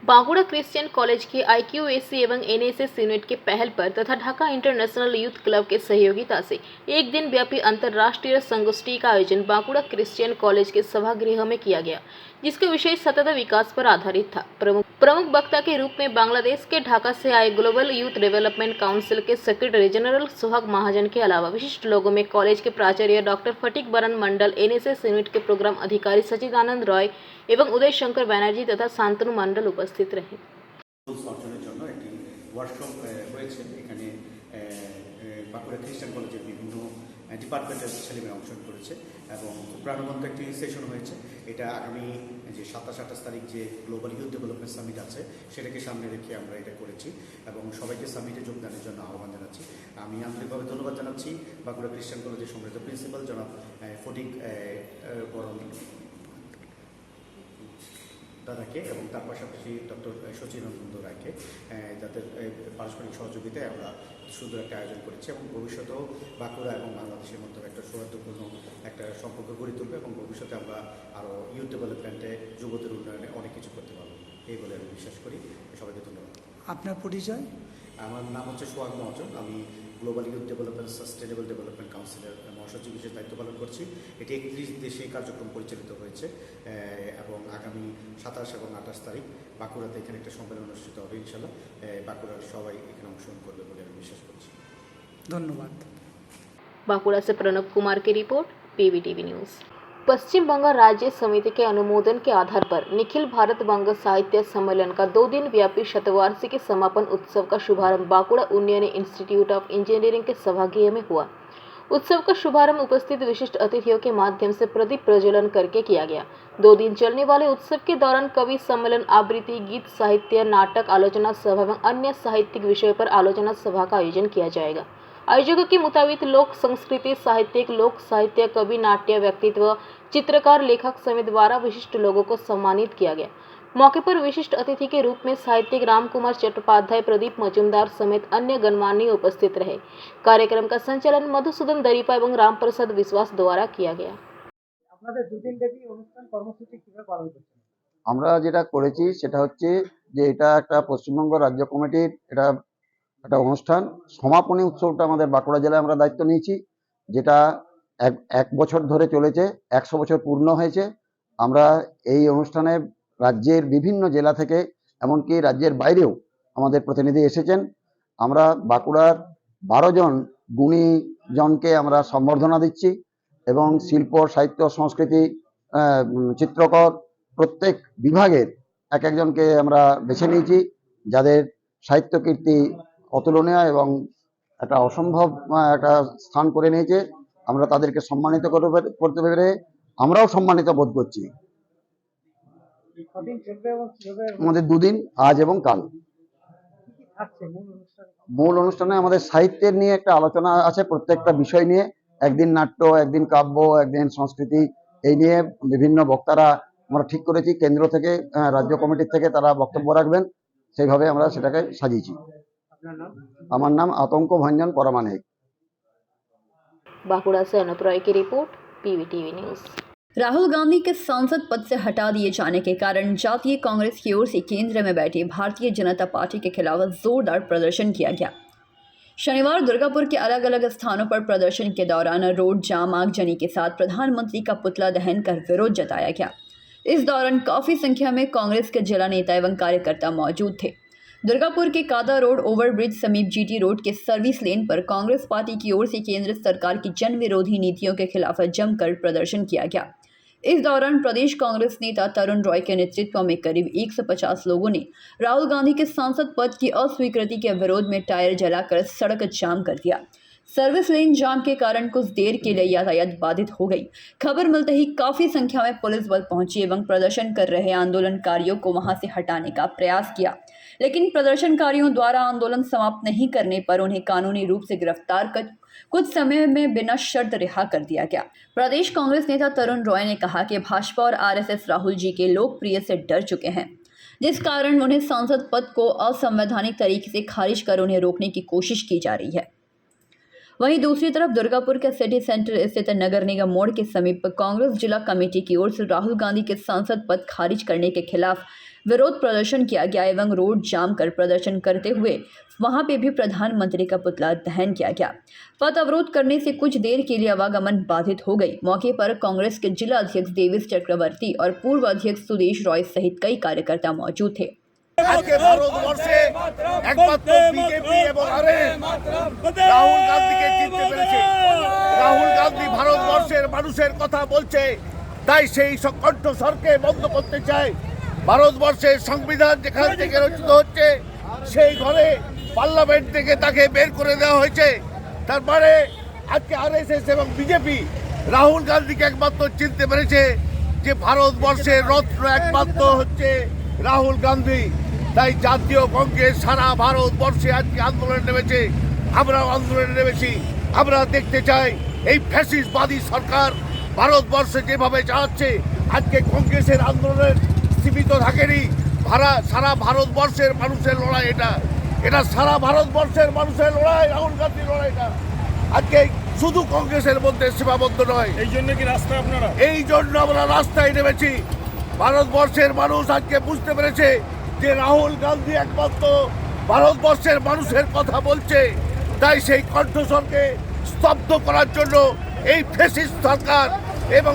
Bankura Christian college की IQAC एवं NSS unit के पहल पर तथा ढाका इंटरनेशनल यूथ क्लब के सहयोगिता से एक दिन व्यापी अंतर्राष्ट्रीय संगोष्ठी का आयोजन बांकुड़ा क्रिश्चियन कॉलेज के सभागृह में किया गया, जिसका विषय सतत विकास पर आधारित था। प्रमुख वक्ता के रूप में बांग्लादेश के ढाका से आए ग्लोबल यूथ डेवलपमेंट काउंसिल के सेक्रेटरी जनरल सुहाग महाजन के अलावा विशिष्ट लोगों में कॉलेज के प्राचार्य डॉक्टर फटीक बरन मंडल, NSS यूनिट के प्रोग्राम अधिकारी सचिदानंद रॉय एवं उदय शंकर बैनर्जी तथा शांतनु मंडल उपस्थित रहे। অর্জনের জন্য একটি ওয়ার্কশপ হয়েছে এখানে বাঁকুড়া খ্রিস্টান কলেজের বিভিন্ন ডিপার্টমেন্টের ছেলেমেয়েরা অংশগ্রহণ করেছে এবং খুব প্রাণবন্ত একটি সেশন হয়েছে। এটা আগামী যে 27-28 তারিখ যে গ্লোবাল ইউথ ডেভেলপমেন্ট সামিট আছে সেটাকে সামনে রেখে আমরা এটা করেছি এবং সবাইকে সামিটে যোগদানের জন্য আহ্বান জানাচ্ছি। আমি আন্তরিকভাবে ধন্যবাদ জানাচ্ছি বাঁকুড়া খ্রিস্টান কলেজের সম্মানিত প্রিন্সিপাল জনাব ফটিক বরণ দাদাকে এবং তার পাশাপাশি ডক্টর সচিদানন্দ রায়কে, যাদের পারস্পরিক সহযোগিতায় আমরা সুন্দর একটা আয়োজন করেছি এবং ভবিষ্যতেও বাঁকুড়া এবং বাংলাদেশের মধ্যে একটা সৌহার্দ্যপূর্ণ একটা সম্পর্ক গড়ে তুলবে এবং ভবিষ্যতে আমরা আরও ইউথ ডেভেলপমেন্টে যুবদের উন্নয়নে অনেক কিছু করতে পারবো এই বলে আমি বিশ্বাস করি। সবাইকে ধন্যবাদ। আপনার পরিচয়? আমার নাম হচ্ছে সোহাগ মহাজন। আমি global youth development sustainable development কাউন্সিলের মহাসচিব হিসেবে দায়িত্ব পালন করছি। এটি 31 দেশে কার্যক্রম পরিচালিত হয়েছে এবং আগামী 27 এবং 28 তারিখ বাঁকুড়াতে এখানে একটা সম্মেলন অনুষ্ঠিত হবে। ইনশাল্লাহ বাঁকুড়ার সবাই এখানে অংশগ্রহণ করবে বলে আমি বিশ্বাস করছি। ধন্যবাদ। बांकुड़ा से प्रणब कुमार की रिपोर्ट, PVTV न्यूज। पश्चिम बंगाल राज्य समिति के अनुमोदन के आधार पर निखिल भारत बंग साहित्य सम्मेलन का 2 दिन व्यापी शतवार्षिकी समापन उत्सव का शुभारंभ बांकुड़ा उन्नयन इंस्टीट्यूट ऑफ इंजीनियरिंग के सभागृह में हुआ। उत्सव का शुभारंभ उपस्थित विशिष्ट अतिथियों के माध्यम से प्रदीप प्रज्वलन करके किया गया। 2 दिन चलने वाले उत्सव के दौरान कवि सम्मेलन, आवृत्ति, गीत साहित्य, नाटक, आलोचना सभा एवं अन्य साहित्यिक विषयों पर आलोचना सभा का आयोजन किया जाएगा। आयोजकों के मुताबिक लोक संस्कृति, साहित्यिक, लोक साहित्य, कवि, नाट्य, व्यक्तित्व, चित्रकार, लेखक समेत 12 विशिष्ट लोगों को सम्मानित किया गया। मौके पर विशिष्ट अतिथि के रूप में साहित्यिक रामकुमार चट्टोपाध्याय, प्रदीप मजुमदार समेत अन्य गणमान्य उपस्थित रहे। कार्यक्रम का संचालन मधुसूदन दरीपा एवं रामप्रसाद विश्वास द्वारा किया गया। আমরা যেটা করেছি সেটা হচ্ছে যে এটা একটা পশ্চিমবঙ্গ রাজ্য কমিটির এটা একটা অনুষ্ঠান। সমাপনী উৎসবটা আমাদের বাঁকুড়া জেলায় আমরা দায়িত্ব নিয়েছি, যেটা এক বছর ধরে চলেছে, 100 বছর পূর্ণ হয়েছে। আমরা এই অনুষ্ঠানে রাজ্যের বিভিন্ন জেলা থেকে এমনকি রাজ্যের বাইরেও আমাদের প্রতিনিধি এসেছেন। আমরা বাঁকুড়ার 12 জন গুণীজনকে আমরা সম্বর্ধনা দিচ্ছি এবং শিল্প, সাহিত্য, সংস্কৃতি, চিত্রকর প্রত্যেক বিভাগের একজনকে আমরা বেছে নিয়েছি, যাদের সাহিত্য কীর্তি অতুলনীয় এবং একটা অসম্ভব একটা স্থান করে নিয়েছে। আমরা তাদেরকে সম্মানিত করতে পেরে আমরাও সম্মানিত বোধ করছি। আমাদের 2 দিন, আজ এবং কাল। মূল অনুষ্ঠানে আমাদের সাহিত্যের নিয়ে একটা আলোচনা আছে, প্রত্যেকটা বিষয় নিয়ে। একদিন নাট্য, একদিন কাব্য, একদিন সংস্কৃতি, এই নিয়ে বিভিন্ন বক্তারা আমরা ঠিক করেছি। কেন্দ্র থেকে, রাজ্য কমিটির থেকে তারা বক্তব্য রাখবেন, সেইভাবে আমরা সেটাকে সাজিয়েছি। আমার নাম আতঙ্ক ভঞ্জন পরমাণিক। बांकुड़ा से अनुप रॉय की report, PVTV news. Rahul Gandhi के सांसद पद से हटा दिए जाने के कारण जातीय कांग्रेस की ओर से केंद्र में बैठी भारतीय जनता पार्टी के खिलाफ जोरदार प्रदर्शन किया गया। शनिवार दुर्गापुर के अलग अलग स्थानों पर प्रदर्शन के दौरान रोड जाम, आगजनी के साथ प्रधानमंत्री का पुतला दहन कर विरोध जताया गया। इस दौरान काफी संख्या में कांग्रेस के जिला नेता एवं कार्यकर्ता मौजूद थे। दुर्गापुर के कादा रोड ओवरब्रिज समीप GT रोड के सर्विस लेन पर कांग्रेस पार्टी की ओर से केंद्र सरकार की जन विरोधी नीतियों के खिलाफ जमकर प्रदर्शन किया गया। इस दौरान प्रदेश कांग्रेस नेता तरुण रॉय के नेतृत्व में करीब 150 लोगों ने राहुल गांधी के सांसद पद की अस्वीकृति के विरोध में टायर जलाकर सड़क जाम कर दिया। सर्विस लेन जाम के कारण कुछ देर के लिए यातायात बाधित हो गई। खबर मिलते ही काफी संख्या में पुलिस बल पहुंची एवं प्रदर्शन कर रहे आंदोलनकारियों को वहां से हटाने का प्रयास किया, लेकिन प्रदर्शनकारियों द्वारा आंदोलन समाप्त नहीं करने पर उन्हें कानूनी रूप से गिरफ्तार कर कुछ समय में बिना शर्त रिहा कर दिया गया। प्रदेश कांग्रेस नेता तरुण रॉय ने कहा कि भाजपा और RSS राहुल जी के लोकप्रिय से डर चुके हैं, जिस कारण उन्हें सांसद पद को असंवैधानिक तरीके से खारिज कर उन्हें रोकने की कोशिश की जा रही है। वहीं दूसरी तरफ दुर्गापुर के सिटी सेंटर स्थित नगर निगम मोड़ के समीप कांग्रेस जिला कमेटी की ओर से राहुल गांधी के सांसद पद खारिज करने के खिलाफ विरोध प्रदर्शन किया गया एवं रोड जाम कर प्रदर्शन करते हुए वहां पे भी प्रधानमंत्री का पुतला दहन किया गया। पथ अवरोध करने से कुछ देर के लिए आवागमन बाधित हो गई। मौके पर कांग्रेस के जिला अध्यक्ष देवेश चक्रवर्ती और पूर्व अध्यक्ष सुदेश रॉय सहित कई कार्यकर्ता मौजूद थे। আজকে ভারতবর্ষে একমাত্র বিজেপি এবং রাহুল গান্ধীকে জিততে পেরেছে। রাহুল গান্ধী ভারতবর্ষের মানুষের কথা বলছে, তাই সেই কণ্ঠস্বরকে বন্ধ করতে চায়। ভারতবর্ষের সংবিধান যেখান থেকে রচিত হচ্ছে সেই ঘরে পার্লামেন্ট থেকে তাকে বের করে দেওয়া হয়েছে। তারপরে আজকে আরএসএস এবং বিজেপি রাহুল গান্ধীকে একমাত্র চিনতে পেরেছে যে ভারতবর্ষের রত্ন একমাত্র হচ্ছে রাহুল গান্ধী। তাই জাতীয় কংগ্রেস সারা ভারতবর্ষে আজকে আন্দোলনে নেমেছে, আমরাও আন্দোলনে নেমেছি। আমরা দেখতে চাই এই ফ্যাসিস্টবাদী সরকার ভারতবর্ষে যেভাবে চালাচ্ছে, আজকে কংগ্রেসের আন্দোলনের সীমিত থাকেনি, সারা ভারতবর্ষের মানুষের লড়াই। এটা সারা ভারতবর্ষের মানুষের লড়াই, রাহুল গান্ধীর লড়াইটা আজকে শুধু কংগ্রেসের মধ্যে সীমাবদ্ধ নয়। এই জন্য কি রাস্তায় আপনারা এই জন্য আমরা রাস্তায় নেমেছি। ভারতবর্ষের মানুষ আজকে বুঝতে পেরেছে যে রাহুল গান্ধী একমাত্র ভারতবর্ষের মানুষের কথা বলছে। তাই সেই কণ্ঠস্বরকে স্তব্ধ করার জন্য এই ফ্যাসিস্ট সরকার এবং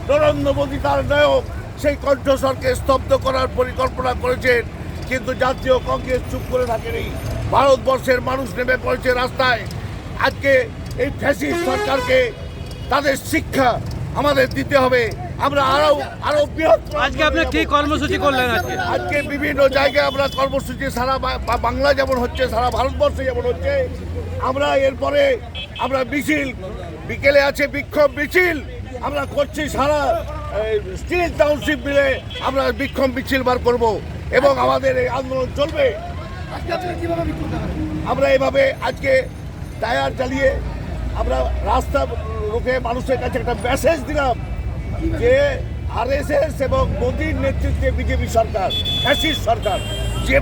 নরেন্দ্র মোদী তার নায়ক সেই কণ্ঠস্বরকে স্তব্ধ করার পরিকল্পনা করেছেন। কিন্তু জাতীয় কংগ্রেস চুপ করে থাকেনি, ভারতবর্ষের মানুষ নেমে পড়েছে রাস্তায়। আজকে এই ফ্যাসিস্ট সরকারকে তাদের শিক্ষা আমাদের দিতে হবে। আমরা আরো বৃহত্তর আজকে আপনি কি কর্মসূচি করলেন? আজকে বিভিন্ন জায়গায় আমরা কর্মসূচি সারা বাংলা যেমন হচ্ছে, সারা ভারতবর্ষে যেমন হচ্ছে, আমরা এরপরে আমরা মিছিল, বিকেলে আছে বিক্ষোভ মিছিল আমরা করছি। সারা স্টিল টাউনশিপ মিলে আমরা বিক্ষোভ মিছিল বার করব এবং আমাদের এই আন্দোলন চলবে। আমরা এভাবে আজকে টায়ার চালিয়ে আমরা রাস্তা রুখে মানুষের কাছে একটা মেসেজ দিলাম যে আরএসএস এবং মোদীর নেতৃত্বে বিজেপি সরকার ফ্যাসিস্ট সরকার যে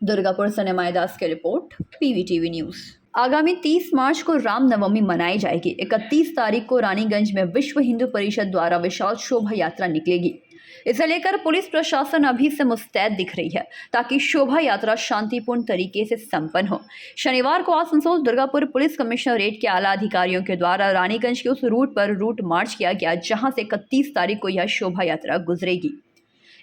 दुर्गापुर से निमाय दास की रिपोर्ट, पीवीटीवी न्यूज़। आगामी 30 मार्च को रामनवमी मनाई जाएगी। 31 तारीख को रानीगंज में विश्व हिंदू परिषद द्वारा विशाल शोभा यात्रा निकलेगी। इसे लेकर पुलिस प्रशासन अभी से मुस्तैद दिख रही है ताकि शोभा यात्रा शांतिपूर्ण तरीके से संपन्न हो। शनिवार को आसनसोल दुर्गापुर पुलिस कमिश्नरेट के आला अधिकारियों के द्वारा रानीगंज के उस रूट पर रूट मार्च किया गया जहां से 31 तारीख को यह शोभा यात्रा गुजरेगी।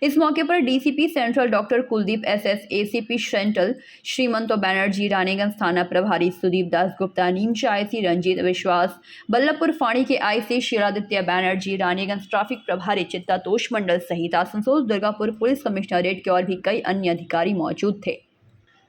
इस मौके पर DCP central doctor Kuldeep SS, ACP central Shrimanto Banerjee, Raniganj थाना प्रभारी सुदीप दास गुप्ता, नीमचा आईसी रंजीत विश्वास, बल्लभपुर फाड़ी के आईसी शिरादित्य बैनर्जी, रानीगंज ट्रैफिक प्रभारी चित्ता तोष मंडल सहित आसनसोल दुर्गापुर पुलिस कमिश्नरेट के और भी कई अन्य अधिकारी मौजूद थे।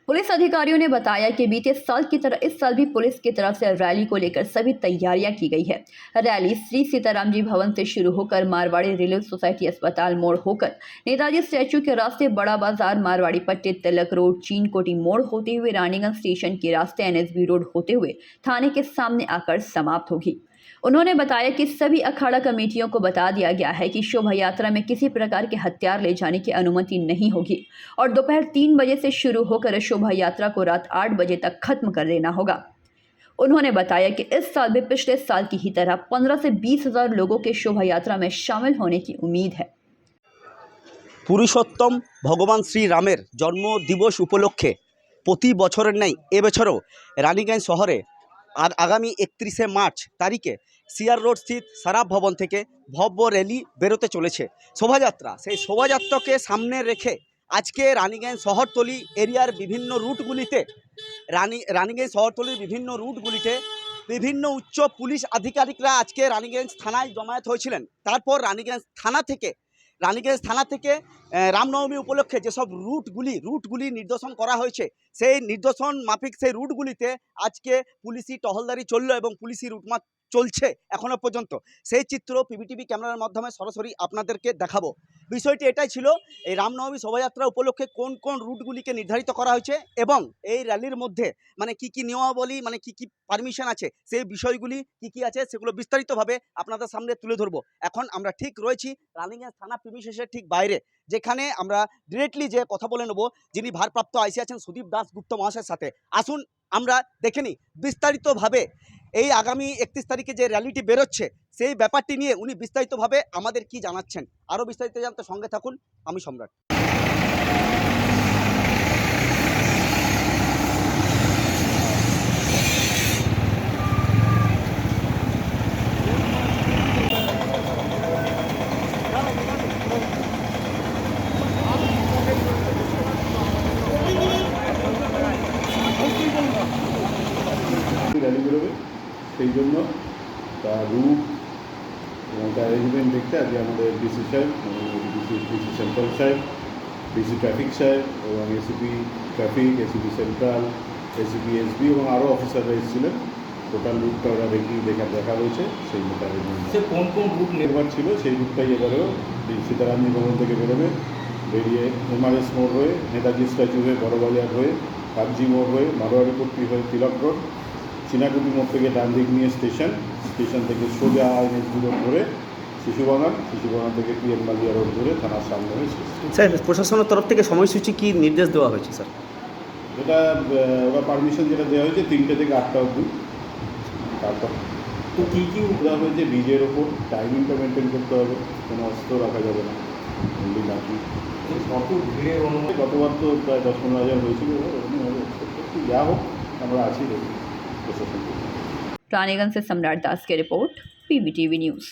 पुलिस अधिकारियों ने बताया कि बीते साल की तरह इस साल भी पुलिस की तरफ से रैली को लेकर सभी तैयारियां की गई है। रैली श्री सीताराम जी भवन से शुरू होकर मारवाड़ी रिलीफ सोसाइटी अस्पताल मोड़ होकर नेताजी स्टैचू के रास्ते बड़ा बाजार, मारवाड़ी पट्टी, तिलक रोड, चीन कोटी मोड़ होते हुए रानीगंज स्टेशन के रास्ते एनएसबी रोड होते हुए थाने के सामने आकर समाप्त होगी। उन्होंने बताया कि सभी अखाड़ा कमेटियों को बता दिया गया है कि शोभा यात्रा में किसी प्रकार के हथियार ले जाने की अनुमति नहीं होगी और दोपहर 3 बजे से शुरू होकर शोभा यात्रा को रात 8 बजे तक खत्म कर देना होगा। उन्होंने बताया कि इस साल भी पिछले साल की ही तरह 15 से 20 हज़ार लोगों के शोभा यात्रा में शामिल होने की उम्मीद है। পুরুষোত্তম ভগবান শ্রীরামের জন্মদিবস উপলক্ষে প্রতি বছরের ন্যায় এবছরও রানীগঞ্জ শহরে আর আগামী 31শে মার্চ তারিখে সিআর রোড স্থিত সারাফ ভবন থেকে ভব্য র্যালি বেরোতে চলেছে শোভাযাত্রা। সেই শোভাযাত্রাকে সামনে রেখে আজকে রানীগঞ্জ শহরতলি এরিয়ার বিভিন্ন রুটগুলিতে রানীগঞ্জ শহরতলির বিভিন্ন রুটগুলিতে বিভিন্ন উচ্চ পুলিশ আধিকারিকরা আজকে রানীগঞ্জ থানায় জমায়েত হয়েছিলেন। তারপর রানীগঞ্জ থানা থেকে রামনবমী উপলক্ষে যেসব রুটগুলি নির্দেশন করা হয়েছে সেই নির্দেশন মাফিক সেই রুটগুলিতে আজকে পুলিশি টহলদারি চললো এবং পুলিশি রুটমার্চ চলছে এখনো পর্যন্ত। সেই চিত্র পিবিটিভি ক্যামেরার মাধ্যমে সরাসরি আপনাদেরকে দেখাবো। বিষয়টি এটাই ছিল, এই রামনবমী শোভাযাত্রা উপলক্ষে কোন কোন রুটগুলিকে নির্ধারিত করা হয়েছে এবং এই র্যালির মধ্যে মানে কি নিয়মাবলী, মানে কি পারমিশন আছে, সেই বিষয়গুলি কি আছে সেগুলো বিস্তারিতভাবে আপনাদের সামনে তুলে ধরবো। এখন আমরা ঠিক রয়েছি রানীগঞ্জ থানা প্রিমিসেসের ঠিক বাইরে, যেখানে আমরা ডিরেক্টলি যে কথা বলে নেব যিনি ভারপ্রাপ্ত আইসি আছেন সুদীপ দাস গুপ্ত মহাশয়ের সাথে। আসুন আমরা দেখে নিই বিস্তারিতভাবে এই আগামী 31 তারিখে যে র্যালিটি বেরোচ্ছে সেই ব্যাপারটি নিয়ে উনি বিস্তারিতভাবে আমাদের কি জানাচ্ছেন, আরও বিস্তারিত জানতে সঙ্গে থাকুন। আমি সম্রাট। র্যালি বেরোবে, সেই জন্য তার রুট এবং তার অ্যারেঞ্জমেন্ট দেখতে আজকে আমাদের ডিসি সাহেব, ডিসি সেন্ট্রাল সাহেব, ডিসি ট্রাফিক সাহেব এবং ACP traffic, ACP central, ACP SB এবং আরও অফিসাররা এসেছিলেন। টোটাল রুটটা ওরা দেখা হয়েছে, সেই মতো অ্যারেঞ্জমেন্ট। কোন কোন রুট নির্ভর ছিল সেই রুটটাই এবারেও সীতারামজি ভবন থেকে বেরিয়ে এমআরএস মোড় হয়ে, নেতাজি স্ট্যাচু হয়ে, বড়বাজার হয়ে, কাগজি মোড় হয়ে, মারোয়ারিপট্টি হয়ে তিলক রোড, চিনাকুটি মোড় থেকে ডান দিক নিয়ে স্টেশন থেকে সোজা এনএসডি রোড ধরে শিশুবাগান থেকে পিএম মালিয়া রোড ধরে থানার সামনে হয়ে শেষ। স্যার, প্রশাসনের তরফ থেকে সময়সূচি কি নির্দেশ দেওয়া হয়েছে স্যার? যেটা ওরা পারমিশন যেটা দেওয়া হয়েছে 3টে থেকে 8টা অবধি। তারপর তো কী দেওয়া হয়েছে, ডিজের ওপর টাইমিংটা মেনটেন করতে হবে, কোনো অস্ত্র রাখা যাবে না, এমনি নাকি কত ভিড়ের অনুমতি। গতবার তো প্রায় 10-15 হাজার হয়েছিল, যা হোক আমরা আছি দেখি প্রশাসন। रानीगंज से सम्राट दास की रिपोर्ट, पीबीटीवी न्यूज़।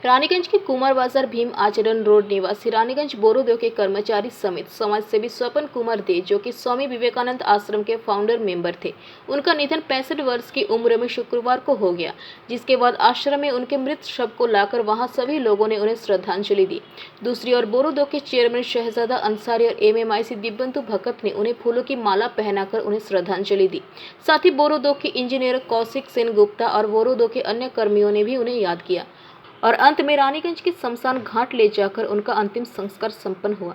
रानीगंज के कुमार बाजार भीम आचरण रोड निवासी रानीगंज बोरोदेव के कर्मचारी समेत समाजसेवी स्वपन कुमार दे, जो कि स्वामी विवेकानंद आश्रम के फाउंडर मेंबर थे, उनका निधन 65 वर्ष की उम्र में शुक्रवार को हो गया, जिसके बाद आश्रम में उनके मृत शव को लाकर वहां सभी लोगों ने उन्हें श्रद्धांजलि दी। दूसरी ओर बोरोदेव के चेयरमैन शहजादा अंसारी और एमएमआईसी दिव्यंतु भगत ने उन्हें फूलों की माला पहनाकर उन्हें श्रद्धांजलि दी। साथ ही बोरोदेव के इंजीनियर कौशिक सेन गुप्ता और बोरोदेव के अन्य कर्मियों ने भी उन्हें याद किया और अंत में रानीगंज के शमशान घाट ले जाकर उनका अंतिम संस्कार संपन्न हुआ।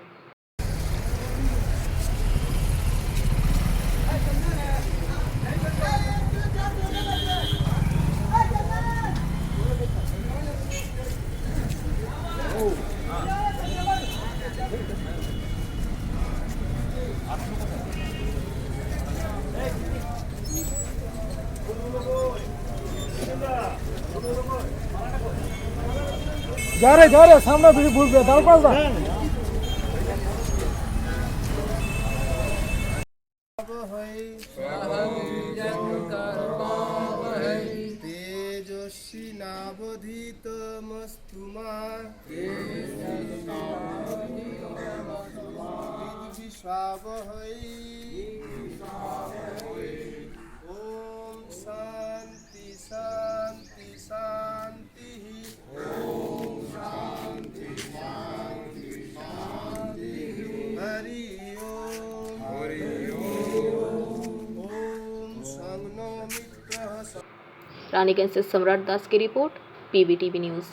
जा रहे सामने भी भूल गया दाल पास তেজস্বী নাবধিত মস্তুমা বিদ্বিষাবহৈ ওম শান্তি শান্তি শান্তি। हरि ओम ओम संगनो मित्रः। रानीगंज से सम्राट दास की रिपोर्ट, पीबीटीवी न्यूज़।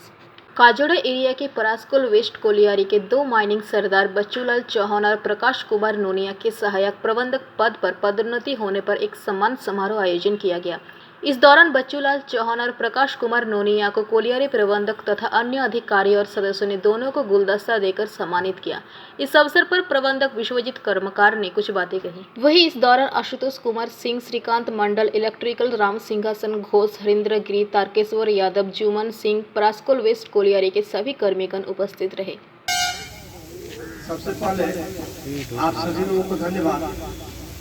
काजोड़ा एरिया के परासकोल वेस्ट कोलियारी के 2 माइनिंग सरदार बच्चूलाल चौहान और प्रकाश कुमार नोनिया के सहायक प्रबंधक पद पर पदोन्नति होने पर एक सम्मान समारोह आयोजन किया गया। इस दौरान बच्चूलाल चौहान और प्रकाश कुमार नोनिया को कोलियारी प्रबंधक तथा अन्य अधिकारी और सदस्यों ने दोनों को गुलदस्ता देकर सम्मानित किया। इस अवसर पर प्रबंधक विश्वजीत कर्मकार ने कुछ बातें कही। वहीं इस दौरान आशुतोष कुमार सिंह, श्रीकांत मंडल, इलेक्ट्रिकल, राम सिंहासन घोष, हरिंद्र गिरी, तारकेश्वर यादव, जुमन सिंह, परासकोल वेस्ट कोलियारी के सभी कर्मीगण उपस्थित रहे। सबसे पहले आप सभी लोगों को धन्यवाद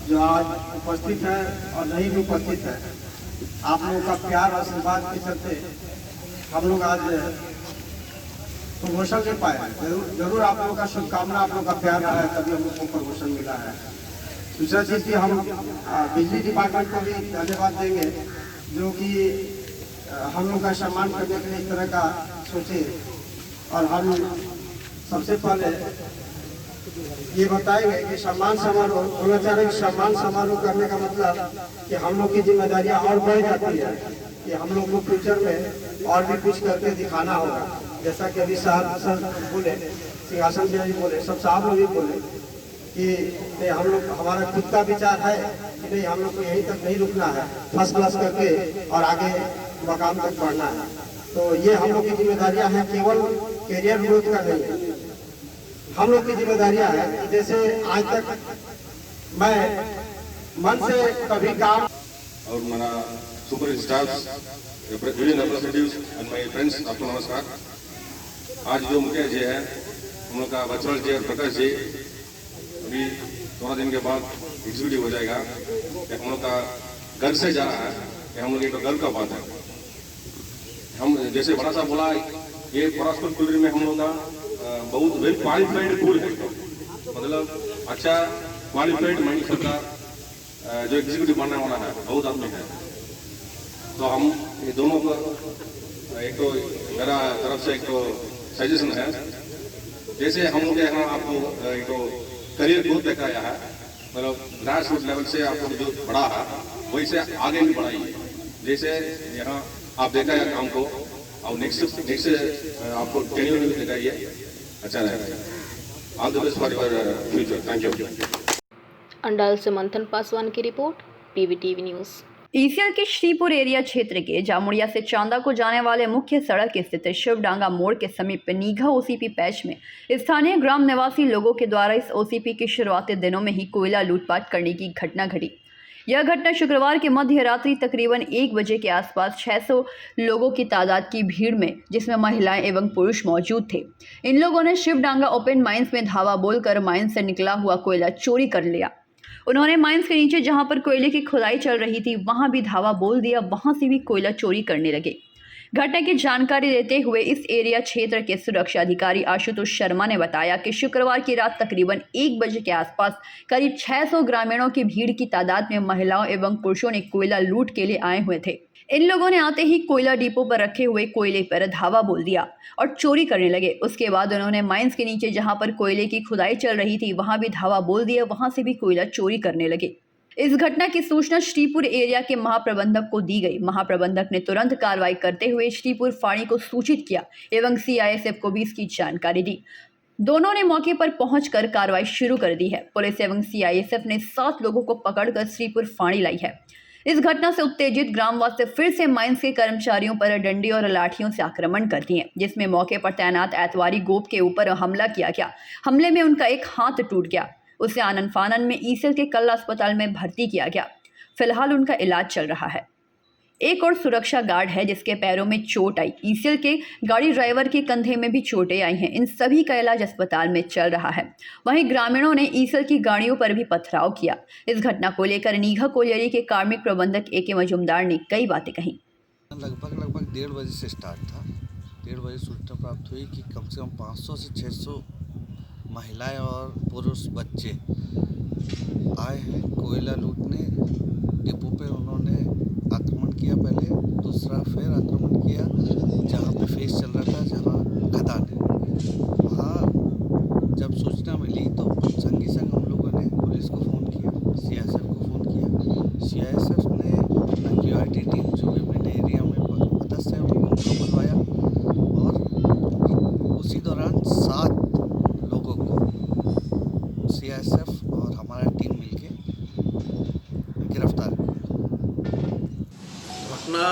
जो आज उपस्थित है और नहीं भी उपस्थित है। आप लोगों का प्यार और आशीर्वाद के चलते हम लोग आज प्रमोशन ले पाए। जरूर आप लोगों का शुभकामना, आप लोगों का प्यार रहा है तभी हम लोग को प्रमोशन मिला है। दूसरा चीज़ कि हम बिजली डिपार्टमेंट को भी धन्यवाद देंगे जो कि हम लोग का सम्मान करने के लिए इस तरह का सोचे। और हम सबसे पहले ये बताएंगे कि सम्मान समारोह होना चाहिए। सम्मान समारोह करने का मतलब कि हम लोग की जिम्मेदारियां और बढ़ जाती है कि हम लोग को फ्यूचर में और भी कुछ करके दिखाना होगा। जैसा कि अभी साहब सर बोले, सिंहासन जी बोले, सब साहब लोग भी बोले कि नहीं, हम लोग हमारा खुद का विचार है कि नहीं, हम लोग को यहीं तक नहीं रुकना है, फर्स्ट क्लास करके और आगे मकाम तक बढ़ना है। तो ये हम लोग की जिम्मेदारियां हैं, केवल कैरियर ग्रोथ का नहीं है। हम लोग की जिम्मेदारियां है कि जैसे आज तक मैं मन से कभी काम और मेरा super stars, union representatives and my friends, आपको नमस्कार। आज जो मुख्य जी है हम लोग का बचवाल जी और प्रकाश जी, अभी थोड़ा दिन के बाद एग्जीक्यूटिव हो जाएगा। एक हम लोग का घर से जा रहा है, हम लोग एक तो गर्व का बात है। हम जैसे बड़ा साहब बोला, ये परास्पर कुलरी में हम लोग का बहुत वेल क्वालिफाइड पूल है, मतलब अच्छा क्वालिफाइड माइंड का जो एग्जीक्यूटिव बनने वाला है बहुत आदमी है। तो हम ये दोनों को एक तो मेरा तरफ से एक तो सजेशन है, जैसे हम लोग यहाँ आपको एक तो करियर ग्रोथ दिखाया है, मतलब ग्रास रूट लेवल से आपको जो बढ़ा है वैसे आगे भी बढ़ाइए। जैसे यहाँ आप देखा है काम को, और नेक्स्ट आपको टेन्यूर भी दिखाइए, अच्छा रहेगा। All the best for your future, thank you. Andal से मंथन पासवान की रिपोर्ट, PVTV न्यूज़। ईसीएल के श्रीपुर एरिया क्षेत्र के जामुड़िया से चांदा को जाने वाले मुख्य सड़क स्थित शिवडांगा मोड़ के समीप नीघा ओसीपी पैच में स्थानीय ग्राम निवासी लोगों के द्वारा इस ओसीपी के शुरुआती दिनों में ही कोयला लूटपाट करने की घटना घटी। यह घटना शुक्रवार की मध्य रात्रि तकरीबन 1 बजे के आसपास 600 लोगों की तादाद की भीड़ में, जिसमें महिलाएं एवं पुरुष मौजूद थे। इन लोगों ने शिवडांगा ओपन माइंस में धावा बोलकर माइंस से निकला हुआ कोयला चोरी कर लिया। उन्होंने माइंस के नीचे जहां पर कोयले की खुदाई चल रही थी वहां भी धावा बोल दिया, वहां से भी कोयला चोरी करने लगे। घटना की जानकारी देते हुए इस एरिया क्षेत्र के सुरक्षा अधिकारी आशुतोष शर्मा ने बताया कि शुक्रवार की रात तकरीबन 1 बजे के आसपास करीब 600 ग्रामीणों की भीड़ की तादाद में महिलाओं एवं पुरुषों ने कोयला लूट के लिए आए हुए थे। इन लोगों ने आते ही कोयला डिपो पर रखे हुए कोयले पर धावा बोल दिया और चोरी करने लगे। उसके बाद उन्होंने माइंस के नीचे जहां पर कोयले की खुदाई चल रही थी वहां भी धावा बोल दिया, वहां से भी कोयला चोरी करने लगे। इस घटना की सूचना श्रीपुर एरिया के महाप्रबंधक को दी गई। महाप्रबंधक ने तुरंत कार्रवाई करते हुए श्रीपुर फाड़ी को सूचित किया एवं CISF को भी इसकी जानकारी दी। दोनों ने मौके पर पहुंचकर कार्रवाई शुरू कर दी है। पुलिस एवं CISF ने 7 लोगों को पकड़कर श्रीपुर फाड़ी लाई है। इस घटना से उत्तेजित ग्रामवासी फिर से माइंस के कर्मचारियों पर डंडी और लाठियों से आक्रमण कर दिए, जिसमें मौके पर तैनात एतवारी गोप के ऊपर हमला किया गया। हमले में उनका एक हाथ टूट गया। उसे आनन फानन में ईसीएल के कल्ला अस्पताल में भर्ती किया गया। फिलहाल उनका इलाज चल रहा है। एक और सुरक्षा गार्ड है जिसके पैरों में चोट आई। ईसीएल के गाड़ी ड्राइवर के कंधे में भी चोटें आई हैं। इन सभी का इलाज अस्पताल में चल रहा है। वहीं ग्रामीणों ने ईसीएल की गाड़ियों पर भी पथराव किया। इस घटना को लेकर नीघा कोलियरी के कार्मिक प्रबंधक AK मजुमदार ने कई बातें कही। लगभग 1:30 बजे से स्टार्ट था। 1:30 बजे सूचना प्राप्त हुई कि कम से कम 500 से 600 महिलाएं और पुरुष बच्चे आए हैं कोयला लूटने। डिपो पे उन्होंने आक्रमण किया, पहले दूसरा फिर आक्रमण किया जहाँ पे फेस चल रहा था, जहाँ खदान है। वहाँ जब सूचना मिली तो संगी संग हम लोगों ने पुलिस को फ़ोन किया, CISF को फ़ोन किया। CISF ने QRT टीम जो विभिन्न एरिया में पदस्थ है उनको बुलवाया और उसी दौरान 7 लोगों को CISF और हमारा टीम मिलके गिरफ्तार किया। ঘটনা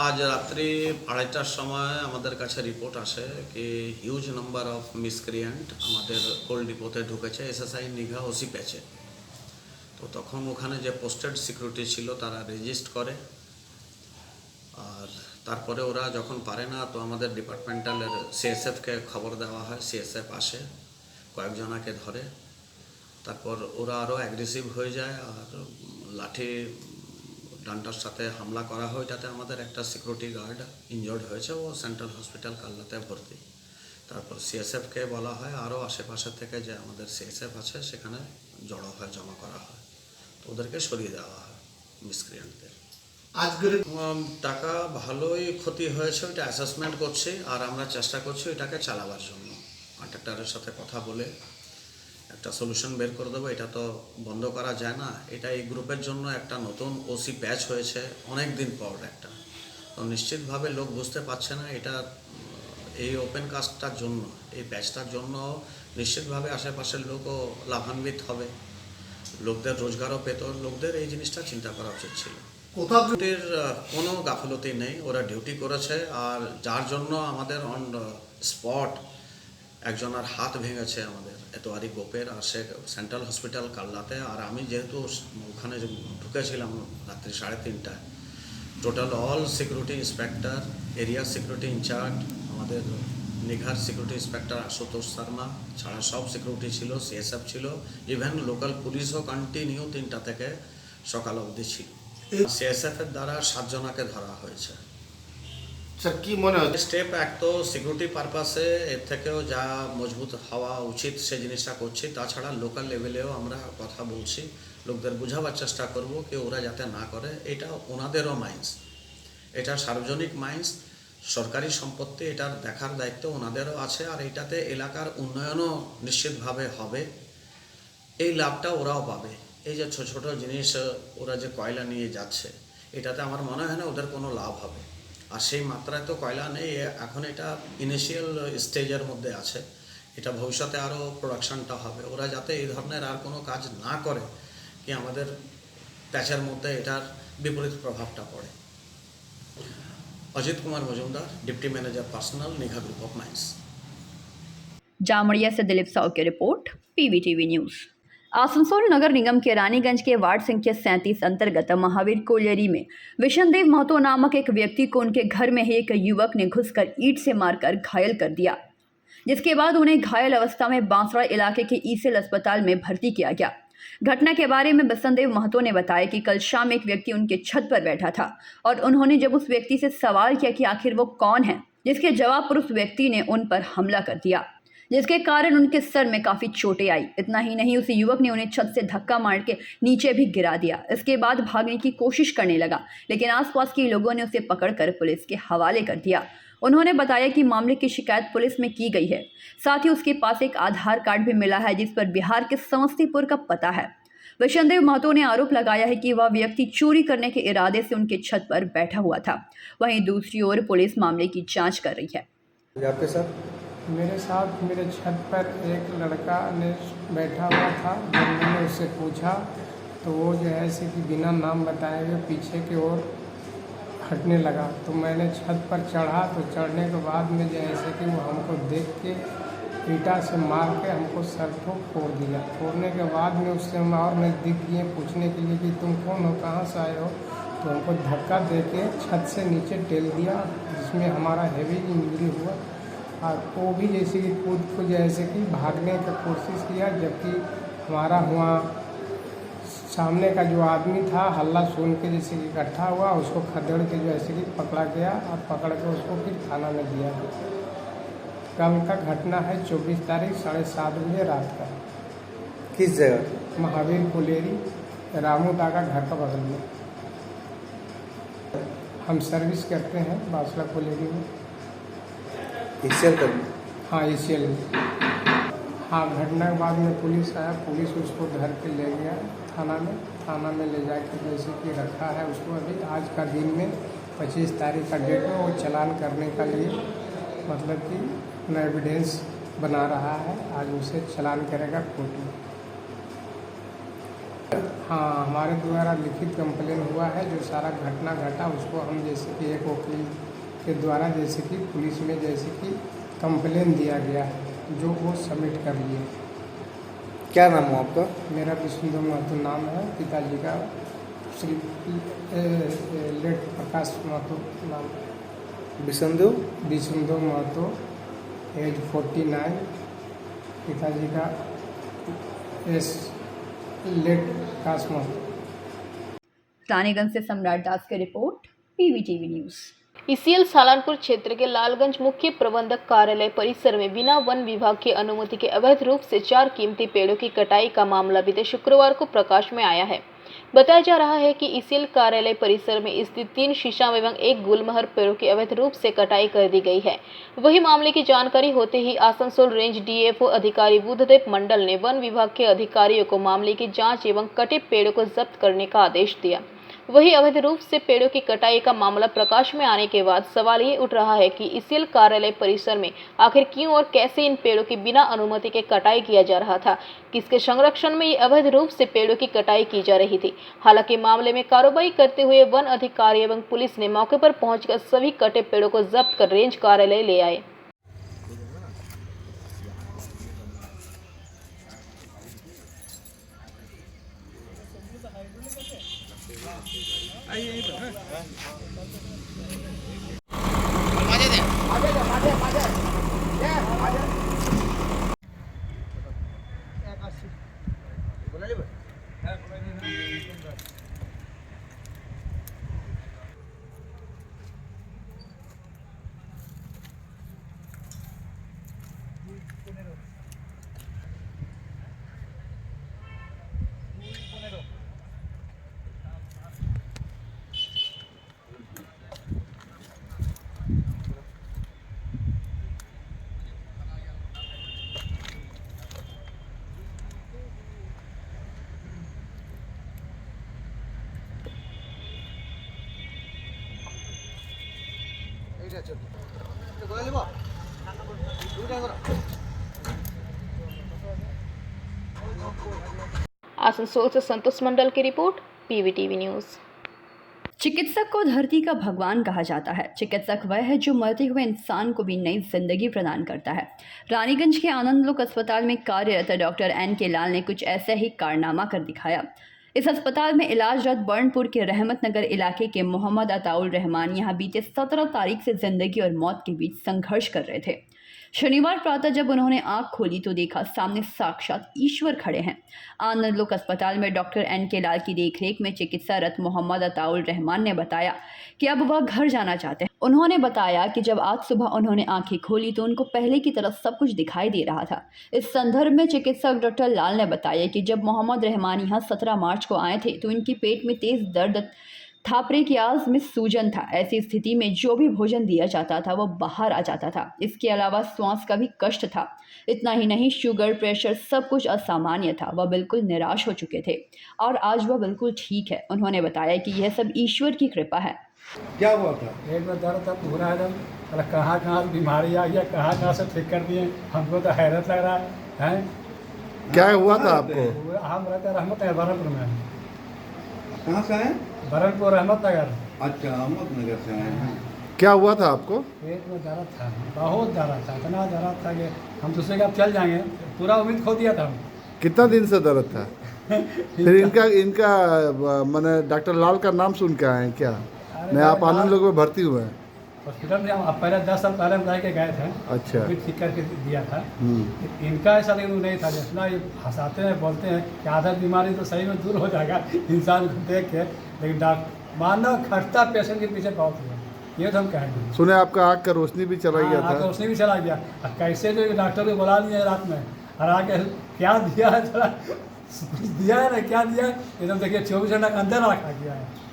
আজ রাত্রি 2:30টার সময় আমাদের কাছে রিপোর্ট আসে কি হিউজ নাম্বার অফ মিসক্রিয়েন্ট আমাদের কোল ডিপোতে ঢুকেছে SSI নিঘা ওসি প্যাচে। তো তখন ওখানে যে পোস্টেড সিকিউরিটি ছিল তারা রেজিস্ট করে, আর তারপরে ওরা যখন পারে না তো আমাদের ডিপার্টমেন্টালের CSFকে খবর দেওয়া হয়। CSF আসে, কয়েকজনাকে ধরে, তারপর ওরা আরও অ্যাগ্রেসিভ হয়ে যায় আর লাঠি ডান্ডার সাথে হামলা করা হয়। এটাতে আমাদের একটা সিকিউরিটি গার্ড ইনজর্ড হয়েছে, ও সেন্ট্রাল হসপিটাল কাল্লাতে ভর্তি। তারপর CSFকে বলা হয় আরও আশেপাশে থেকে যে আমাদের CSF আছে সেখানে জড়ো হয়, জমা করা হয়, তো ওদেরকে সরিয়ে দেওয়া হয় মিসক্রিয়েন্টদের। আজকের টাকা ভালোই ক্ষতি হয়েছে, ওইটা অ্যাসেসমেন্ট করছি আর আমরা চেষ্টা করছি এটাকে চালাবার জন্য। কন্ট্রাক্টরের সাথে কথা বলে একটা সলিউশন বের করে দেবো। এটা তো বন্ধ করা যায় না। এটা এই গ্রুপের জন্য একটা নতুন ওসি প্যাচ হয়েছে অনেক দিন পর একটা, তো নিশ্চিতভাবে লোক বুঝতে পারছে না এটা এই ওপেন কাস্টটার জন্য, এই প্যাচটার জন্য নিশ্চিতভাবে আশেপাশের লোকও লাভান্বিত হবে, লোকদের রোজগারও পেত। লোকদের এই জিনিসটা চিন্তা করা উচিত ছিল। কোথাওটির কোনো গাফিলতি নেই, ওরা ডিউটি করেছে। আর যার জন্য আমাদের অন স্পট একজনের হাত ভেঙেছে আমাদের এতোয়ারি গোপের, আর সে সেন্ট্রাল হসপিটাল কাল্লাতে। আর আমি যেহেতু ওখানে ঢুকেছিলাম রাত্রি 3:30টায়, total all security inspector, area security incharge, আমাদের নিঘার সিকিউরিটি ইন্সপেক্টর আশুতোষ শর্মা ছাড়া সব সিকিউরিটি ছিল, সিএসএফ ছিল, ইভেন লোকাল পুলিশও কন্টিনিউ 3টা থেকে সকাল অবধি ছিল। সিএসএফ এর দ্বারা 7 জনকে ধরা হয়েছে। স্যার কি মনে হয় স্টেপ এক তো সিকিউরিটি পারপাসে এর থেকেও যা মজবুত হওয়া উচিত সে জিনিসটা করছি, তাছাড়া লোকাল লেভেলেও আমরা কথা বলছি, লোকদের বোঝাবার চেষ্টা করব কি ওরা যাতে না করে। এটা ওনাদেরও মাইন্স, এটা সার্বজনিক মাইন্স, সরকারি সম্পত্তি, এটার দেখার দায়িত্ব ওনাদেরও আছে। আর এটাতে এলাকার উন্নয়নও নিশ্চিতভাবে হবে, এই লাভটা ওরাও পাবে। এই যে ছোট ছোট জিনিস ওরা যে কয়লা নিয়ে যাচ্ছে, এটাতে আমার মনে হয় না ওদের কোনো লাভ হবে। আর সেই মাত্রায় তো কয়লা নেই এখন, এটা ইনিশিয়াল স্টেজের মধ্যে আছে, এটা ভবিষ্যতে আরও প্রোডাকশানটা হবে। ওরা যাতে এই ধরনের আর কোনো কাজ না করে কি আমাদের প্যাচের মধ্যে এটার বিপরীত প্রভাবটা পড়ে। Ajit Kumar Majumdar, deputy manager personnel, निघा ग्रुप ऑफ माइंस। जामड़िया से दिलीप साव की रिपोर्ट, पीवीटीवी न्यूज़। आसनसोल नगर निगम के रानीगंज के वार्ड संख्या 37 अंतर्गत महावीर कोलियरी में विशनदेव महतो नामक एक व्यक्ति को उनके घर में ही एक युवक ने घुसकर ईंट से मारकर घायल कर दिया, जिसके बाद उन्हें घायल अवस्था में बांसवाड़ा इलाके के ईसेल अस्पताल में भर्ती किया गया। घटना के बारे में विशनदेव महतो ने बताया कि कल शाम एक व्यक्ति उनके छत पर बैठा था और उन्होंने जब उस व्यक्ति से सवाल किया कि आखिर वो कौन है, जिसके जवाब पर उस व्यक्ति ने उन पर हमला कर दिया, जिसके कारण उनके सर में काफ़ी चोटें आई। इतना ही नहीं, उस युवक ने उन्हें छत से धक्का मार के नीचे भी गिरा दिया। इसके बाद भागने की कोशिश करने लगा, लेकिन आसपास के लोगों ने उसे पकड़कर पुलिस के हवाले कर दिया। उन्होंने बताया कि मामले की शिकायत पुलिस में की गई है, साथ ही उसके पास एक आधार कार्ड भी मिला है जिस पर बिहार के समस्तीपुर का पता है। विशनदेव महतो ने आरोप लगाया है कि वह व्यक्ति चोरी करने के इरादे से उनके छत पर बैठा हुआ था। वहीं दूसरी ओर पुलिस मामले की जांच कर रही है। आपके साथ मेरे साथ मेरे छत पर एक लड़का ने बैठा हुआ था। जब मैंने उससे पूछा तो वो जो है ऐसे कि बिना नाम बताए हुए पीछे की ओर हटने लगा। तो मैंने छत पर चढ़ा, तो चढ़ने के बाद में जो ऐसे कि वो हमको देख के ईटा से मार के हमको सर को फोड़ दिया। फोड़ने के बाद में उससे हम और नज़दीक गए पूछने के लिए कि तुम कौन हो, कहाँ से आए हो। तो हमको धक्का दे के छत से नीचे टेल दिया, जिसमें हमारा हेवी इंजरी हुआ। और वो भी जैसे कि कूद को जैसे कि भागने का कोशिश किया, जबकि हमारा वहाँ सामने का जो आदमी था हल्ला सुन के जैसे कि इकट्ठा हुआ, उसको खदेड़ के जो ऐसे कि पकड़ा गया और पकड़ के उसको फिर थाना में दिया गया। कल का घटना है 24 तारीख 7:30 बजे रात का। किस जगह? महावीर कोलेरी, रामू दा का घर का बगल में। हम सर्विस करते हैं बासला कोलेरी में। ईसीएल कर? हाँ, ईसीएल में। हाँ, घटना के बाद में पुलिस आया, पुलिस उसको धर के ले गया थाना में। थाना में ले जाके जैसे कि रखा है उसको। अभी आज का दिन में 25 तारीख का डेट में वो चालान करने का लिए मतलब कि एविडेंस बना रहा है। आज उसे चालान करेगा कोर्ट में। हाँ, हमारे द्वारा लिखित कंप्लेन हुआ है। जो सारा घटना घटा उसको हम जैसे कि एक वकील के द्वारा जैसे कि पुलिस में जैसे कि कंप्लेन दिया गया है, जो वो सबमिट कर लिए। क्या नाम हो आपका? मेरा विष्णुदेव महतो नाम है, पिताजी का श्री लेट प्रकाश महतो नाम। विष्णुदेव महतो, एज 49, पिताजी का एस लेट प्रकाश महतो। रानीगंज से सम्राट दास की report, PVTV news. ECL Salanpur क्षेत्र के लालगंज मुख्य प्रबंधक कार्यालय परिसर में बिना वन विभाग की अनुमति के अवैध रूप से 4 कीमती पेड़ों की कटाई का मामला बीते शुक्रवार को प्रकाश में आया है। बताया जा रहा है कि ईसीएल कार्यालय परिसर में स्थित 3 शीशम एवं 1 गुलमहर पेड़ों की अवैध रूप से कटाई कर दी गई है। वही मामले की जानकारी होते ही आसनसोल रेंज डीएफओ अधिकारी बुद्धदेव मंडल ने वन विभाग के अधिकारियों को मामले की जाँच एवं कटे पेड़ों को जब्त करने का आदेश दिया। वही अवैध रूप से पेड़ों की कटाई का मामला प्रकाश में आने के बाद सवाल ये उठ रहा है कि ईसीएल कार्यालय परिसर में आखिर क्यों और कैसे इन पेड़ों की बिना अनुमति के कटाई किया जा रहा था, किसके संरक्षण में ये अवैध रूप से पेड़ों की कटाई की जा रही थी। हालांकि मामले में कार्रवाई करते हुए वन अधिकारी एवं पुलिस ने मौके पर पहुंचकर सभी कटे पेड़ों को जब्त कर रेंज कार्यालय ले आए। आसनसोल से संतोष मंडल की रिपोर्ट, पीवीटीवी न्यूज़। चिकित्सक को धरती का भगवान कहा जाता है। चिकित्सक वह है जो मरते हुए इंसान को भी नई जिंदगी प्रदान करता है। रानीगंज के आनंद लोक अस्पताल में कार्यरत डॉक्टर NK लाल ने कुछ ऐसा ही कारनामा कर दिखाया। इस अस्पताल में इलाजरत बर्नपुर के रहमत नगर इलाके के मोहम्मद अताउल रहमान यहाँ बीते 17 तारीख से जिंदगी और मौत के बीच संघर्ष कर रहे थे। शनिवार प्रातः जब उन्होंने आंख खोली तो देखा सामने साक्षात ईश्वर खड़े हैं। आनंद लोक अस्पताल में डॉक्टर NK लाल की देखरेख में चिकित्सारत मोहम्मद अताउल रहमान ने बताया कि अब वह घर जाना चाहते हैं। उन्होंने बताया कि जब आज सुबह उन्होंने आंखें खोली तो उनको पहले की तरह सब कुछ दिखाई दे रहा था। इस संदर्भ में चिकित्सक डॉक्टर लाल ने बताया कि जब मोहम्मद रहमान यहाँ 17 मार्च को आए थे तो इनकी पेट में तेज दर्द, थापरे की आस में सूजन था। ऐसी स्थिति में जो भी भोजन दिया जाता था वो बाहर आ जाता था। इसके अलावा श्वास का भी कष्ट था। इतना ही नहीं, शुगर, प्रेशर सब कुछ असामान्य था। वह बिल्कुल निराश हो चुके थे और आज वह बिल्कुल ठीक है। उन्होंने बताया कि यह सब ईश्वर की कृपा है। क्या हुआ था? पेट में दर्द था पूरा एकदम। कहाँ कहाँ से बीमारी आ गया, कहाँ से ठीक कर दिए, हमको तो हैरत लग रहा है। क्या हुआ था आपको? हम रहते रहमत नगर बरनपुर में। कहाँ से आए? बरनपुर रहमत नगर। अच्छा, अहमद नगर से आए हैं। क्या हुआ था आपको? पेट में दर्द था, बहुत दर्द था, इतना दर्द था कि हम दूसरे का चल जाएंगे, पूरा उम्मीद खो दिया था। कितना दिन से दर्द था? फिर इनका मैंने डॉक्टर लाल का नाम सुन के आए क्या? नहीं, आप आनंद लोग में भर्ती हुए हैं हॉस्पिटल में? हम पहले 10 साल पहले हम के गए थे। अच्छा, ठीक करके दिया था। इनका ऐसा लेकिन नहीं था। जितना ये हंसाते हैं, बोलते हैं कि आधा बीमारी तो सही में दूर हो जाएगा इंसान को देख के, लेकिन मानव खटता पेशेंट के पीछे बहुत हुआ, ये तो हम कहेंगे। सुने आपका आँख का रोशनी भी चला गया था? रोशनी भी चला गया। कैसे जो डॉक्टर को बुला लिया रात में और आके क्या दिया है, थोड़ा दिया है ना, क्या दिया है एकदम देखिए 24 घंटा के अंदर रखा गया है।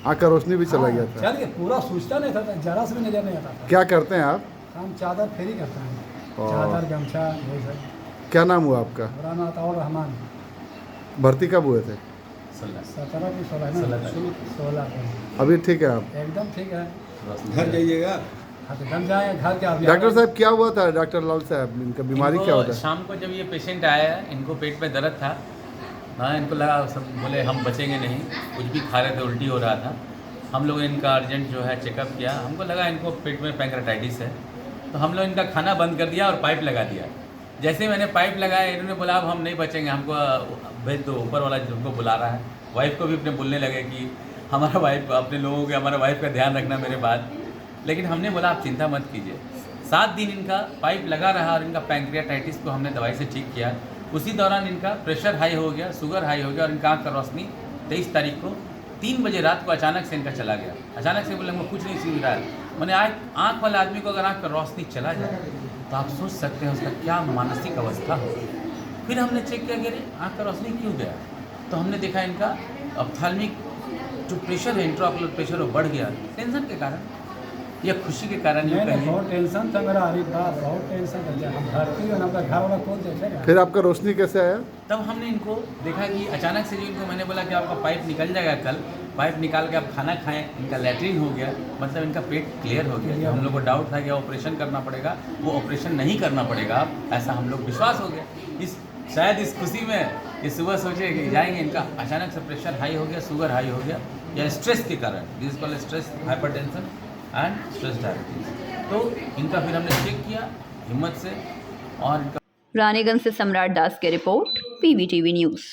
आँख का रोशनी भी चला गया था? चलिए, पूरा सूझता नहीं था, जरा से भी नजर नहीं आता था। क्या करते हैं आप? हम चादर फेरी करते हैं, चादर, गमछा, यही सब। क्या नाम हुआ आपका? मेरा नाम अताउल रहमान। भर्ती कब हुए थे? 17 की 16। अभी ठीक है आप? एकदम ठीक है। घर जाइएगा? हाँ तो घर जाए, घर क्या? डॉक्टर साहब क्या हुआ था? डॉक्टर लाल साहब, इनका बीमारी क्या होता है? शाम को जब ये पेशेंट आया, इनको पेट में दर्द था। हाँ, इनको लगा, सब बोले हम बचेंगे नहीं, कुछ भी खा रहे थे, उल्टी हो रहा था। हम लोग इनका अर्जेंट जो है चेकअप किया। हमको लगा इनको पेट में पैंक्रेटाइटिस है, तो हम लोग इनका खाना बंद कर दिया और पाइप लगा दिया। जैसे ही मैंने पाइप लगाया, इन्होंने बोला अब हम नहीं बचेंगे, हमको भेज दो, ऊपर वाला जिनको बुला रहा है। वाइफ को भी अपने बोलने लगे कि हमारा वाइफ, अपने लोगों के, हमारा वाइफ का ध्यान रखना मेरे बाद। लेकिन हमने बोला आप चिंता मत कीजिए। 7 दिन इनका पाइप लगा रहा और इनका पैंक्रियाटाइटिस को हमने दवाई से ठीक किया। उसी दौरान इनका प्रेशर हाई हो गया, शुगर हाई हो गया और इनका आँख का रोशनी 23 तारीख को 3 बजे रात को अचानक से इनका चला गया। अचानक से बोले हमको कुछ नहीं सूझ रहा है। मैंने आज आँख वाले आदमी को अगर आँख का रोशनी चला जाए तो आप सोच सकते हैं उसका क्या मानसिक अवस्था हो। फिर हमने चेक किया कि अरे आँख का रोशनी क्यों गया, तो हमने देखा इनका ऑप्थेल्मिक जो प्रेशर है, इंट्राओकुलर प्रेशर, वो बढ़ गया। टेंशन के कारण या खुशी के कारण? बहुत टेंशन था मेरा, अरे बाप, बहुत टेंशन था। हम भर्ती हो ना, अपना घर वाला कौन देखेगा? फिर आपका रोशनी कैसे आया? तब हमने इनको देखा कि अचानक से जो इनको मैंने बोला कि आपका पाइप निकल जाएगा कल, पाइप निकाल के आप खाना खाएं, इनका लैट्रिन हो गया, मतलब इनका पेट क्लियर हो गया। हम लोग को डाउट था कि ऑपरेशन करना पड़ेगा, वो ऑपरेशन नहीं करना पड़ेगा अब, ऐसा हम लोग विश्वास हो गया। शायद इस खुशी में ये सुबह सोचे कि जाएंगे, इनका अचानक से प्रेशर हाई हो गया, शुगर हाई हो गया, या स्ट्रेस के कारण, this called stress hypertension and stress diabetes. तो इनका फिर हमने चेक किया हिम्मत से और इनका। रानीगंज से सम्राट दास की रिपोर्ट, पीवीटीवी न्यूज़।